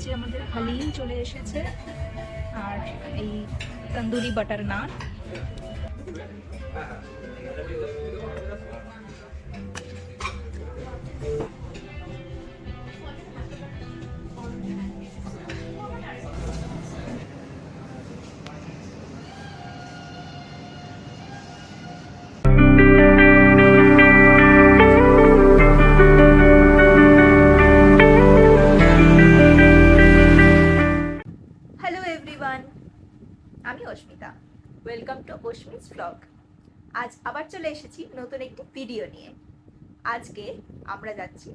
নিচে আমাদের হালিম চলে এসেছে আর এই তন্দুরি বাটার নান। আমি অস্মিতা, ওয়েলকাম টু অস্মিস ব্লগ। আজ আবার চলে এসেছি নতুন একটি ভিডিও নিয়ে। আজকে আমরা যাচ্ছি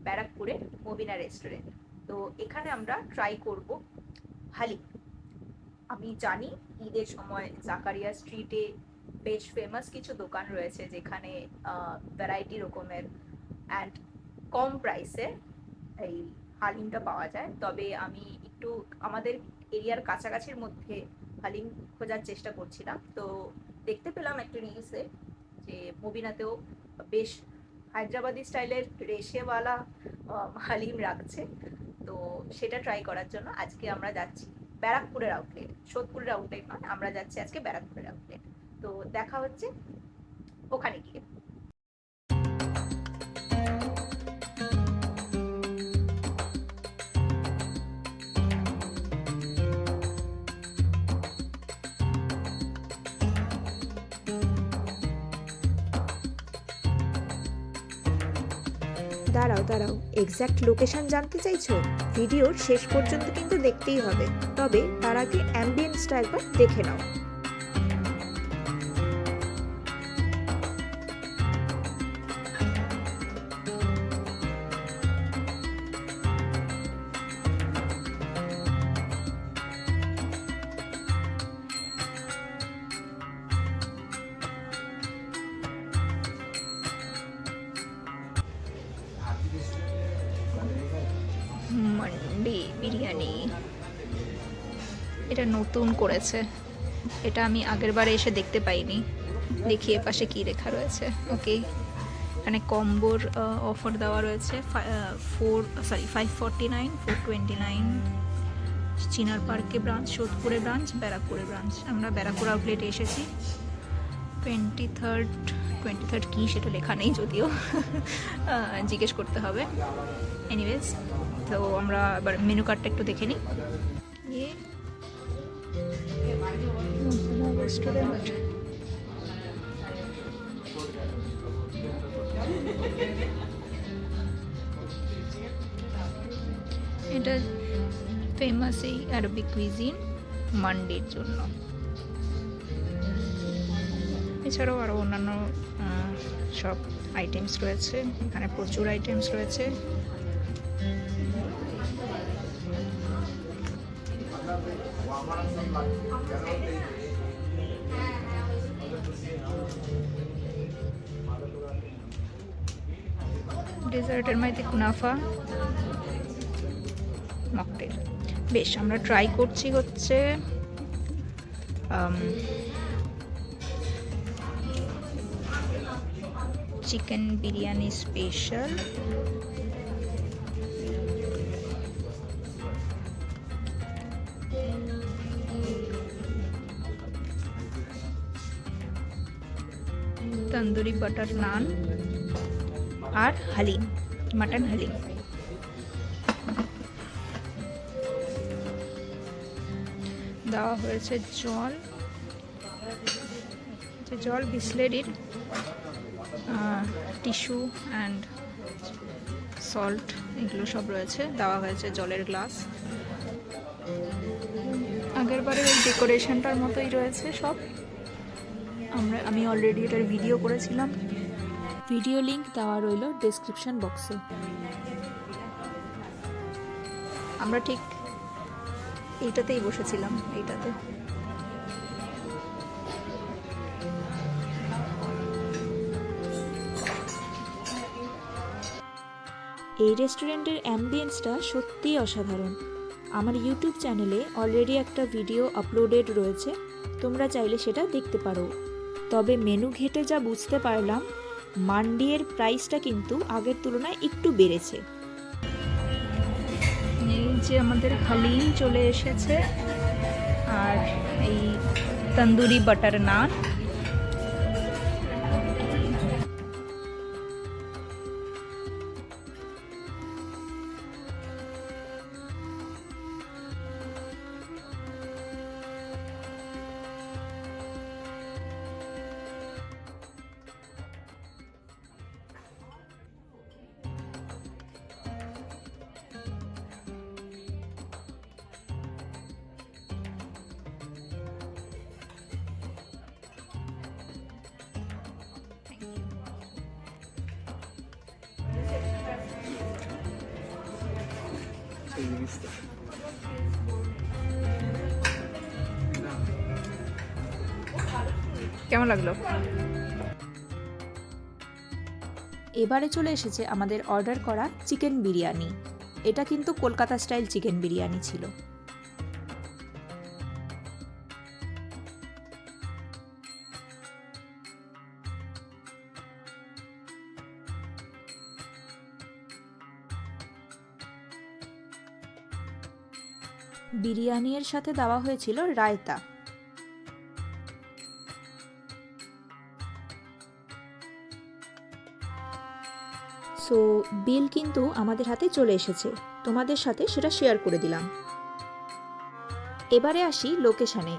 ব্যারাকপুরের মবিনা রেস্টুরেন্ট। তো এখানে আমরা ট্রাই করব হালিম। আমি জানি ঈদের সময় জাকারিয়া স্ট্রিটে বেশ ফেমাস কিছু দোকান রয়েছে যেখানে ভ্যারাইটি রকমের অ্যান্ড কম প্রাইসে এই হালিমটা পাওয়া যায়। তবে আমি একটু আমাদের এরিয়ার কাছাকাছির মধ্যে হালিম খোঁজার চেষ্টা করছিলাম, তো দেখতে পেলাম একটা রিলসে যে মবিনাতেও বেশ হায়দ্রাবাদি স্টাইলের রেশেওয়ালা হালিম রাখছে। তো সেটা ট্রাই করার জন্য আজকে আমরা যাচ্ছি ব্যারাকপুরের আউটলেট, সোদপুরের আউটলেট নয়, আমরা যাচ্ছি আজকে ব্যারাকপুরের আউটলেট। তো দেখা হচ্ছে ওখানে গিয়ে। দাঁড়াও, এক্স্যাক্ট লোকেশন জানতে চাইছো? ভিডিওর শেষ পর্যন্ত কিন্তু দেখতেই হবে। তবে তার আগে অ্যাম্বিয়েন্সটা একবার দেখে নাও। মান্ডি বিরিয়ানি, এটা নতুন করেছে, এটা আমি আগের বারে এসে দেখতে পাইনি। দেখি এ পাশে কি লেখা রয়েছে। ওকে, এখানে কম্বোর অফার দেওয়া রয়েছে। 549, 429। চিনার পার্কে ব্রাঞ্চ, সোদপুরে ব্রাঞ্চ, ব্যারাকপুরে ব্রাঞ্চ। আমরা ব্যারাকপুর আউটলেটে এসেছি। 23rd কি সেটা লেখা নেই, যদিও জিজ্ঞেস করতে হবে। এনিওয়েজ, তো আমরা এবার মেনু কার্ডটা একটু দেখে নিই। রেস্টুরেন্ট, এটা ফেমাস এই আরবিক কুইজিন মান্ডির জন্য। এছাড়াও আরও অন্যান্য সব আইটেমস রয়েছে, এখানে প্রচুর আইটেমস রয়েছে। ডেজার্টের মধ্যে কুনাফা, মকটেল। বেশ, আমরা ট্রাই করছি হচ্ছে chicken biryani special. Tandoori butter naan আর হালিম, মাটন হালিম। দেওয়া হয়েছে জল, বিসলেরির, টিস্যু অ্যান্ড সল্ট, এগুলো সব রয়েছে। দেওয়া হয়েছে জলের গ্লাস। আগেরবারের ওই ডেকোরেশনটার মতোই রয়েছে সব। আমি অলরেডি এটার ভিডিও করেছিলাম, ভিডিও লিংক দেওয়া রইল ডেসক্রিপশন বক্সে। আমরা ঠিক এইটাতেই বসেছিলাম, এইটাতে। এই রেস্টুরেন্টের অ্যাম্বিয়েন্সটা সত্যিই অসাধারণ। আমার ইউটিউব চ্যানেলে অলরেডি একটা ভিডিও আপলোডেড রয়েছে, তোমরা চাইলে সেটা দেখতে পারো। তবে মেনু ঘেটে যা বুঝতে পারলাম, মান্ডির প্রাইসটা কিন্তু আগের তুলনায় একটু বেড়েছে। এই যে আমাদের হালিম চলে এসেছে, আর এই তন্দুরি বাটার নান। কেমন লাগলো? এবারে চলে এসেছে আমাদের অর্ডার করা চিকেন বিরিয়ানি। এটা কিন্তু কলকাতা স্টাইল চিকেন বিরিয়ানি ছিল। বিরিয়ানির সাথে দেওয়া হয়েছিল রায়তা। সো বিল কিন্তু আমাদের হাতে চলে এসেছে, তোমাদের সাথে সেটা শেয়ার করে দিলাম। এবারে আসি লোকেশানে।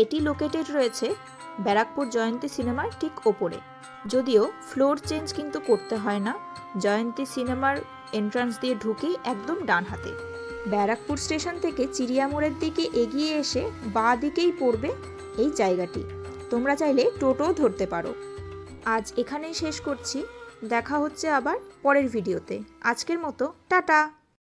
এটি লোকেটেড রয়েছে ব্যারাকপুর জয়ন্তী সিনেমার ঠিক ওপরে। যদিও ফ্লোর চেঞ্জ কিন্তু করতে হয় না, জয়ন্তী সিনেমার এন্ট্রান্স দিয়ে ঢুকেই একদম ডান হাতে। ব্যারাকপুর স্টেশন থেকে চিড়িয়ামোড়ের দিকে এগিয়ে এসে বাঁ দিকেই পড়বে এই জায়গাটি। তোমরা চাইলে টোটোও ধরতে পারো। আজ এখানেই শেষ করছি, দেখা হচ্ছে আবার পরের ভিডিওতে। আজকের মতো টাটা।